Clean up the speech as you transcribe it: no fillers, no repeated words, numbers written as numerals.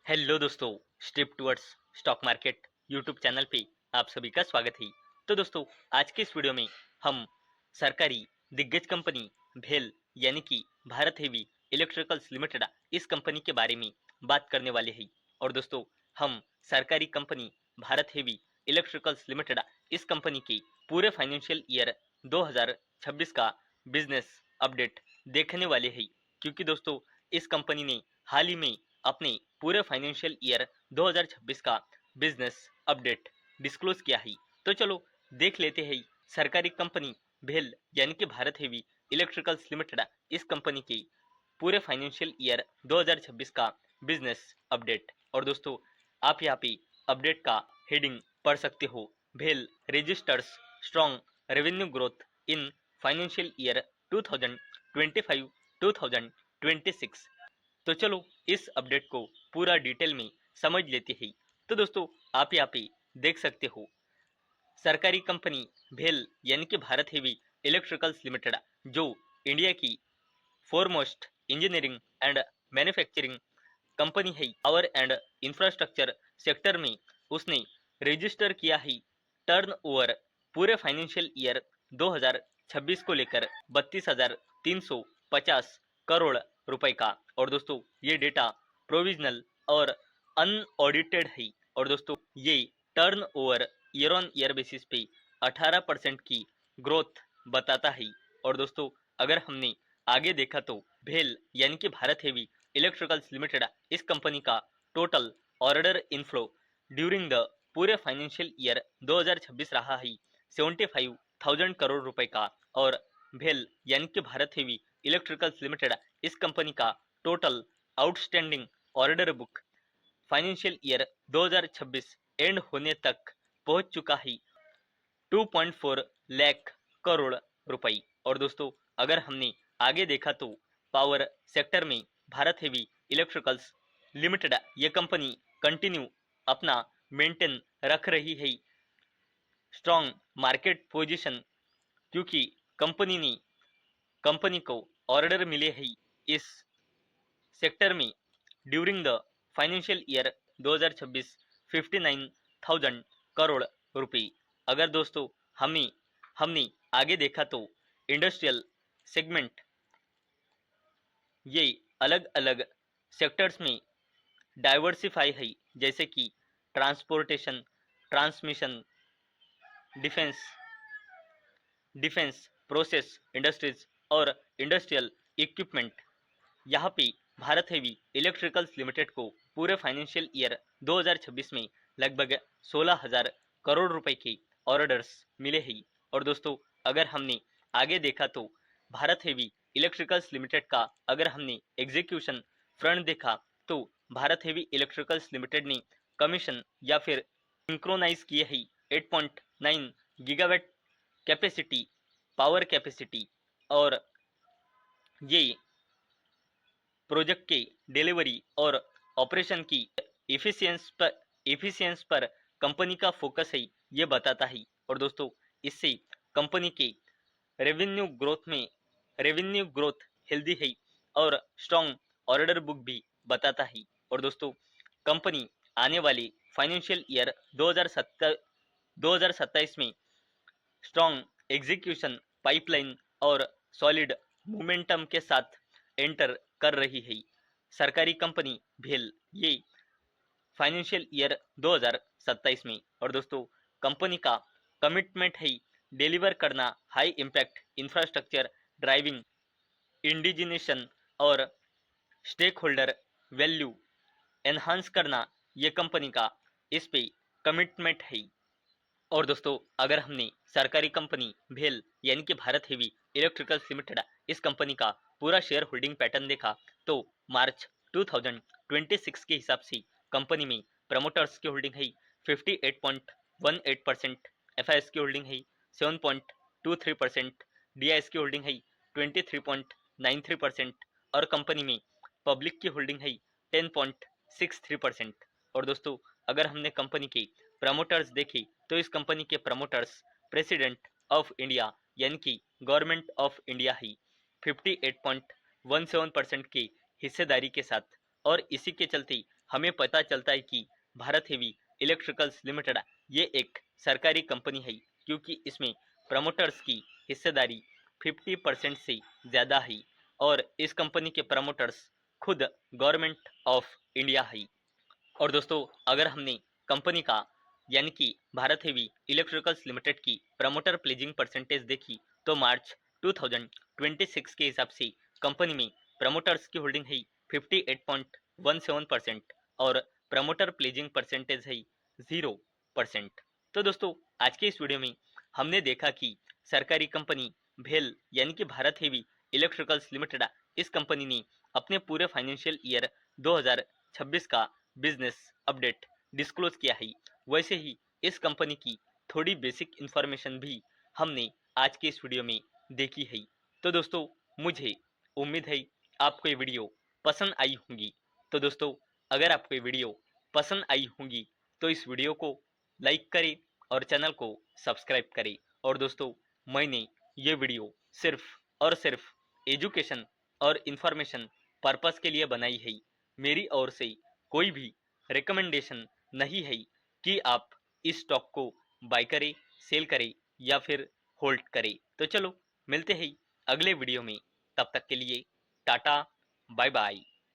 Hello दोस्तों, step towards stock market YouTube channel पे आप सभी का स्वागत है। तो दोस्तों, आज के इस वीडियो में हम सरकारी दिग्गज कंपनी भेल यानी कि भारत हेवी इलेक्ट्रिकल्स लिमिटेड इस कंपनी के बारे में बात करने वाले हैं। और दोस्तों, हम सरकारी company Bharat heavy electricals limited इस कंपनी के पूरे फाइनेंशियल ईयर 2026 का बिजनेस अपडेट देखने वाले हैं, क्योंकि दोस्तों इस कंपनी ने हाल ही में अपने पूरे फाइनेंशियल ईयर 2026 का बिजनेस अपडेट डिस्क्लोज किया है। तो चलो देख लेते हैं सरकारी कंपनी भेल यानी कि भारत हेवी इलेक्ट्रिकल्स लिमिटेड इस कंपनी के पूरे फाइनेंशियल ईयर 2026 का बिजनेस अपडेट। और दोस्तों, आप यहाँ पे अपडेट का हेडिंग पढ़ सकते हो, भेल registers strong revenue growth in financial year 2025-2026। तो चलो इस अपडेट को पूरा डिटेल में समझ लेते हैं। तो दोस्तों, आप यहाँ पे देख सकते हो, सरकारी कंपनी भेल यानी कि भारत हेवी इलेक्ट्रिकल्स लिमिटेड जो इंडिया की foremost engineering and manufacturing company है, पावर एंड इंफ्रास्ट्रक्चर सेक्टर में उसने रजिस्टर किया है टर्नओवर पूरे फाइनेंशियल ईयर 2026 को लेकर 32,350 करोड़ रुपए का। और दोस्तों, ये डेटा प्रोविजनल और अनऑडिटेड है। और दोस्तों, ये turnover year on year basis पे 18% की ग्रोथ बताता है। और दोस्तों, अगर हमने आगे देखा तो भेल यानी कि भारत हेवी इलेक्ट्रिकल्स लिमिटेड इस कंपनी का total order inflow during the पूरे फाइनेंशियल ईयर 2026 रहा है 75,000 करोड़ रुपए का। और भेल यानी कि भारत हेवी इलेक्ट्रिकल्स लिमिटेड इस कंपनी का total outstanding order book financial year 2026 and होने तक पहुंच चुका है 2.4 लाख करोड़ रुपए। और दोस्तों, अगर हमने आगे देखा तो पावर सेक्टर में भारत हेवी इलेक्ट्रिकल्स लिमिटेड ये कंपनी कंटिन्यू अपना मेंटेन रख रही है स्ट्रॉन्ग मार्केट पोजीशन, क्योंकि कंपनी को ऑर्डर मिले हैं इस सेक्टर में during the financial year 2026 59,000 crore रुपए। अगर दोस्तों हमने आगे देखा तो इंडस्ट्रियल सेगमेंट ये अलग अलग सेक्टर्स में डाइवर्सिफाई है, जैसे कि transportation, transmission, defence defence process industries और इंडस्ट्रियल इक्विपमेंट। यहाँ पे भारत हेवी इलेक्ट्रिकल्स लिमिटेड को पूरे फाइनेंशियल ईयर 2026 में लगभग 16,000 करोड़ रुपए के ऑर्डर्स मिले हैं। और दोस्तों, अगर हमने आगे देखा तो भारत हेवी इलेक्ट्रिकल्स लिमिटेड का अगर हमने एग्जीक्यूशन फ्रंट देखा तो भारत हेवी इलेक्ट्रिकल्स लिमिटेड ने कमीशन या फिर सिंक्रोनाइज किए हैं 8.9 गीगावाट कैपेसिटी पावर कैपेसिटी। और ये प्रोजेक्ट के डिलीवरी और ऑपरेशन की इफिशियंस पर कंपनी का फोकस है, ये बताता है। और दोस्तों, इससे कंपनी के रेवेन्यू ग्रोथ हेल्दी है और स्ट्रॉन्ग ऑर्डर बुक भी बताता है। और दोस्तों, कंपनी आने वाले फाइनेंशियल ईयर 2027 में स्ट्रॉन्ग एग्जीक्यूशन पाइपलाइन और सॉलिड मोमेंटम के साथ एंटर कर रही है। सरकारी कंपनी भेल ये फाइनेंशियल ईयर 2027 में। और दोस्तों, कंपनी का कमिटमेंट है डिलीवर करना हाई इम्पैक्ट इंफ्रास्ट्रक्चर ड्राइविंग इंडिजिनेशन और स्टेक होल्डर वैल्यू एनहांस करना, ये कंपनी का इस पे कमिटमेंट है। और दोस्तों, अगर हमने सरकारी कंपनी भेल यानी कि भारत हेवी इलेक्ट्रिकल्स लिमिटेड इस कंपनी का पूरा शेयर होल्डिंग पैटर्न देखा तो मार्च 2026 के हिसाब से कंपनी में प्रमोटर्स की होल्डिंग है 58.18%, एफआईएस की होल्डिंग है 7.23%, डीआईएस की होल्डिंग है 23.93% और कंपनी में पब्लिक की होल्डिंग है 10.63%। और दोस्तों, अगर हमने कंपनी के प्रमोटर्स देखे तो इस कंपनी के प्रमोटर्स प्रेसिडेंट ऑफ इंडिया यानी कि गवर्नमेंट ऑफ इंडिया है 58.17% के हिस्सेदारी के साथ। और इसी के चलते हमें पता चलता है कि भारत हेवी इलेक्ट्रिकल्स लिमिटेड ये एक सरकारी कंपनी है, क्योंकि इसमें प्रमोटर्स की हिस्सेदारी 50% से ज़्यादा है और इस कंपनी के प्रमोटर्स खुद गवर्नमेंट ऑफ इंडिया है। और दोस्तों, अगर हमने कंपनी का यानी कि भारत हेवी इलेक्ट्रिकल्स लिमिटेड की प्रमोटर प्लेजिंग परसेंटेज देखी तो मार्च 2026 के हिसाब से कंपनी में प्रमोटर्स की होल्डिंग है 58.17% और प्रमोटर प्लेजिंग परसेंटेज है 0%। तो दोस्तों, आज के इस वीडियो में हमने देखा कि सरकारी कंपनी भेल यानी कि भारत हेवी इलेक्ट्रिकल्स लिमिटेड, इस कंपनी ने अपने पूरे फाइनेंशियल ईयर 2026 का बिजनेस अपडेट डिस्क्लोज किया है। वैसे ही इस कंपनी की थोड़ी बेसिक इंफॉर्मेशन भी हमने आज के इस वीडियो में देखी है। तो दोस्तों, मुझे उम्मीद है आपको ये वीडियो पसंद आई होंगी। तो दोस्तों, अगर आपको ये वीडियो पसंद आई होंगी तो इस वीडियो को लाइक करें और चैनल को सब्सक्राइब करें। और दोस्तों, मैंने ये वीडियो सिर्फ और सिर्फ एजुकेशन और इंफॉर्मेशन पर्पस के लिए बनाई है। मेरी ओर से कोई भी रिकमेंडेशन नहीं है कि आप इस स्टॉक को बाय करें, सेल करें या फिर होल्ड करें। तो चलो मिलते हैं अगले वीडियो में, तब तक के लिए टाटा, बाय बाय।